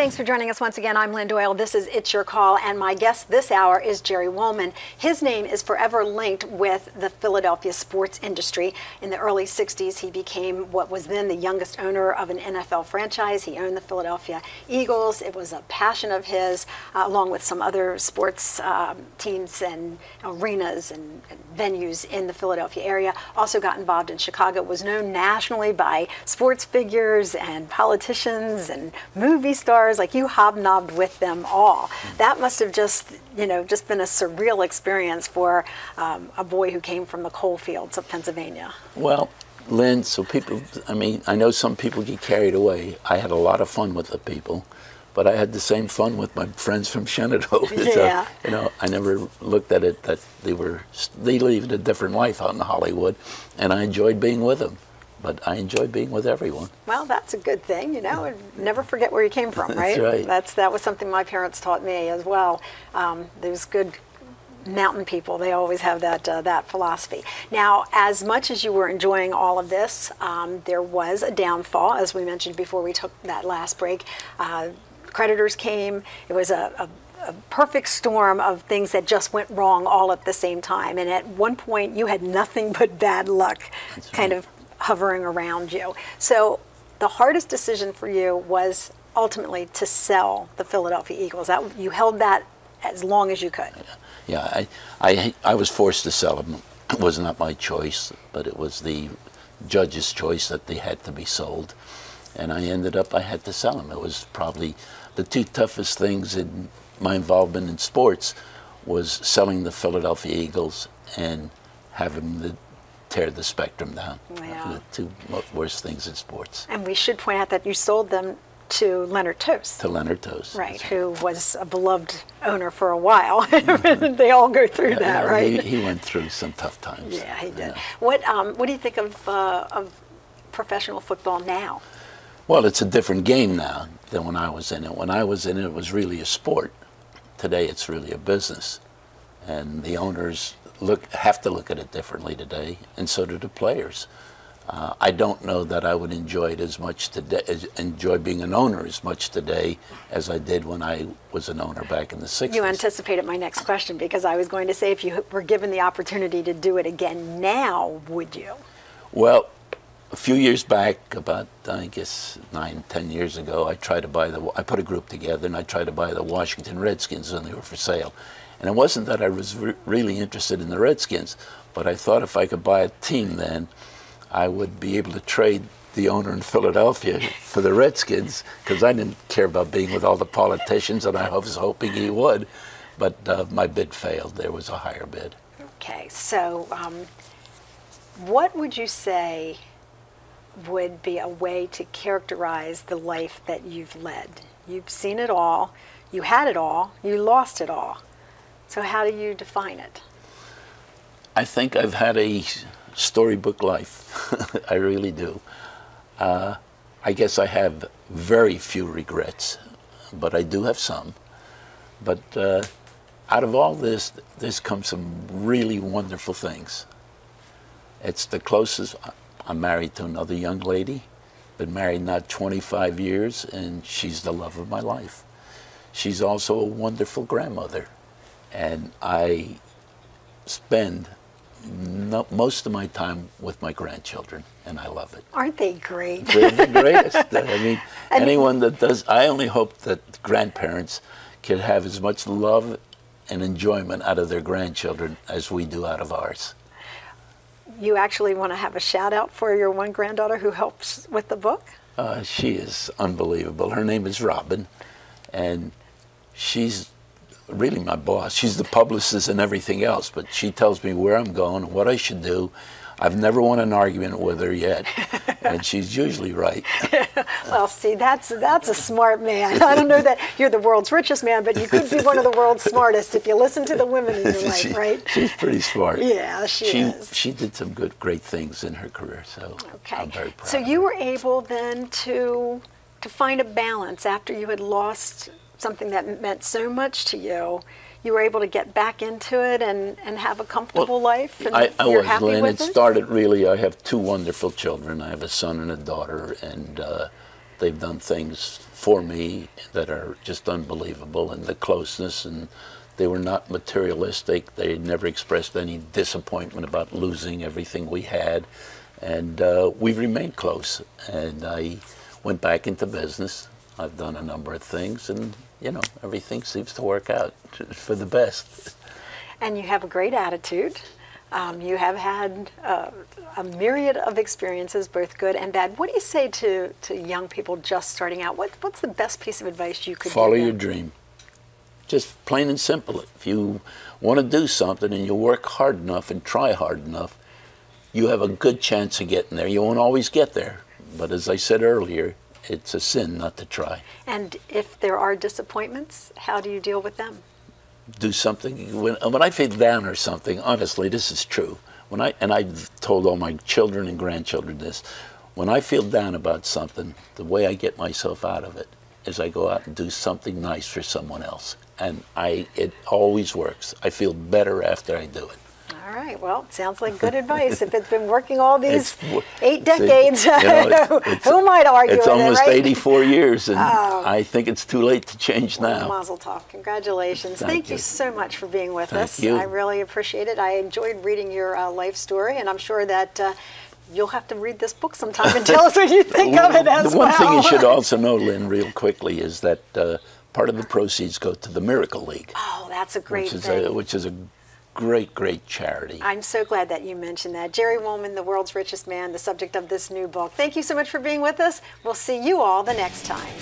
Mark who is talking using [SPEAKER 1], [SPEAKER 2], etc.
[SPEAKER 1] Thanks for joining us once again. I'm Lynn Doyle. This is It's Your Call, and my guest this hour is Jerry Wolman. His name is forever linked with the Philadelphia sports industry. In the early 60s, he became what was then the youngest owner of an NFL franchise. He owned the Philadelphia Eagles. It was a passion of his, along with some other sports teams and arenas and venues in the Philadelphia area. Also got involved in Chicago, was known nationally by sports figures and politicians and movie stars. Like, you hobnobbed with them all. That must have just been a surreal experience for a boy who came from the coal fields of Pennsylvania.
[SPEAKER 2] Well, Lynn, so people, I know some people get carried away. I had a lot of fun with the people, but I had the same fun with my friends from Shenandoah.
[SPEAKER 1] Yeah.
[SPEAKER 2] So, I never looked at it that they lived a different life out in Hollywood, and I enjoyed being with them. But I enjoy being with everyone. Well,
[SPEAKER 1] that's a good thing, Never forget where you came from, right?
[SPEAKER 2] That's right.
[SPEAKER 1] That was something my parents taught me as well. Those good mountain people, they always have that philosophy. Now, as much as you were enjoying all of this, there was a downfall, as we mentioned before we took that last break. Creditors came. It was a perfect storm of things that just went wrong all at the same time. And at one point, you had nothing but bad luck kind of hovering around you. So the hardest decision for you was ultimately to sell the Philadelphia Eagles. You held that as long as you could.
[SPEAKER 2] Yeah, I was forced to sell them. It was not my choice, but it was the judge's choice that they had to be sold. And I had to sell them. It was probably the two toughest things in my involvement in sports was selling the Philadelphia Eagles and having the tear the spectrum down.
[SPEAKER 1] Yeah.
[SPEAKER 2] The two worst things in sports.
[SPEAKER 1] And we should point out that you sold them to Leonard Toast.
[SPEAKER 2] To Leonard Toast.
[SPEAKER 1] Right, who was a beloved owner for a while. They all go through that, right?
[SPEAKER 2] He went through some tough times.
[SPEAKER 1] Yeah, he did. What do you think of professional football now?
[SPEAKER 2] Well, it's a different game now than when I was in it. When I was in it, it was really a sport. Today, it's really a business. And the owners have to look at it differently today, and so do the players. I don't know that I would enjoy it as much today, enjoy being an owner as much today as I did when I was an owner back in the 60s.
[SPEAKER 1] You anticipated my next question, because I was going to say, if you were given the opportunity to do it again now, would you?
[SPEAKER 2] Well, a few years back, about I guess 9, 10 years ago, I put a group together and I tried to buy the Washington Redskins when they were for sale. And it wasn't that I was really interested in the Redskins, but I thought if I could buy a team then, I would be able to trade the owner in Philadelphia for the Redskins, because I didn't care about being with all the politicians, and I was hoping he would. But my bid failed. There was a higher bid.
[SPEAKER 1] Okay, so what would you say would be a way to characterize the life that you've led? You've seen it all, you had it all, you lost it all. So how do you define it?
[SPEAKER 2] I think I've had a storybook life. I really do. I guess I have very few regrets, but I do have some. But out of all this, there's come some really wonderful things. It's the closest. I'm married to another young lady, been married now 25 years, and she's the love of my life. She's also a wonderful grandmother. And I spend most of my time with my grandchildren, and I love it.
[SPEAKER 1] Aren't they great?
[SPEAKER 2] They're the greatest. Anyone that does, I only hope that grandparents can have as much love and enjoyment out of their grandchildren as we do out of ours.
[SPEAKER 1] You actually want to have a shout out for your one granddaughter who helps with the book?
[SPEAKER 2] She is unbelievable. Her name is Robin, and she's really my boss. She's the publicist and everything else, but she tells me where I'm going, what I should do. I've never won an argument with her yet, and she's usually right.
[SPEAKER 1] Well, see, that's a smart man. I don't know that you're the world's richest man, but you could be one of the world's smartest if you listen to the women in your life, right?
[SPEAKER 2] She's pretty smart.
[SPEAKER 1] Yeah, she is.
[SPEAKER 2] She did some great things in her career, so I'm very proud.
[SPEAKER 1] So you were able then to find a balance after you had lost something that meant so much to you. You were able to get back into it and have a comfortable life, and you're happy with it?
[SPEAKER 2] It started really, I have two wonderful children. I have a son and a daughter, and they've done things for me that are just unbelievable, and the closeness, and they were not materialistic. They never expressed any disappointment about losing everything we had, and we've remained close. And I went back into business. I've done a number of things, and you know, everything seems to work out for the best.
[SPEAKER 1] And you have a great attitude. You have had a myriad of experiences, both good and bad. What do you say to young people just starting out? What's the best piece of advice you could
[SPEAKER 2] Follow
[SPEAKER 1] give them?
[SPEAKER 2] your dream. Just plain and simple. If you want to do something and you work hard enough and try hard enough, you have a good chance of getting there. You won't always get there, but as I said earlier, it's a sin not to try.
[SPEAKER 1] And if there are disappointments, how do you deal with them?
[SPEAKER 2] Do something. When I feel down or something, honestly, this is true. And I've told all my children and grandchildren this, when I feel down about something, the way I get myself out of it is I go out and do something nice for someone else. And it always works. I feel better after I do it.
[SPEAKER 1] All right, well, it sounds like good advice. If it's been working all these 8 decades, who might argue
[SPEAKER 2] it's
[SPEAKER 1] with it,
[SPEAKER 2] almost
[SPEAKER 1] right?
[SPEAKER 2] 84 years, and I think it's too late to change now.
[SPEAKER 1] Mazel tov. Congratulations. Thank you so much for being with us.
[SPEAKER 2] You.
[SPEAKER 1] I really appreciate it. I enjoyed reading your life story, and I'm sure that you'll have to read this book sometime and tell us what you think of it as well.
[SPEAKER 2] The one thing you should also know, Lynn, real quickly, is that part of the proceeds go to the Miracle League.
[SPEAKER 1] Oh, that's a great thing.
[SPEAKER 2] Which is a great, great charity.
[SPEAKER 1] I'm so glad that you mentioned that. Jerry Wolman, the world's richest man, the subject of this new book. Thank you so much for being with us. We'll see you all the next time.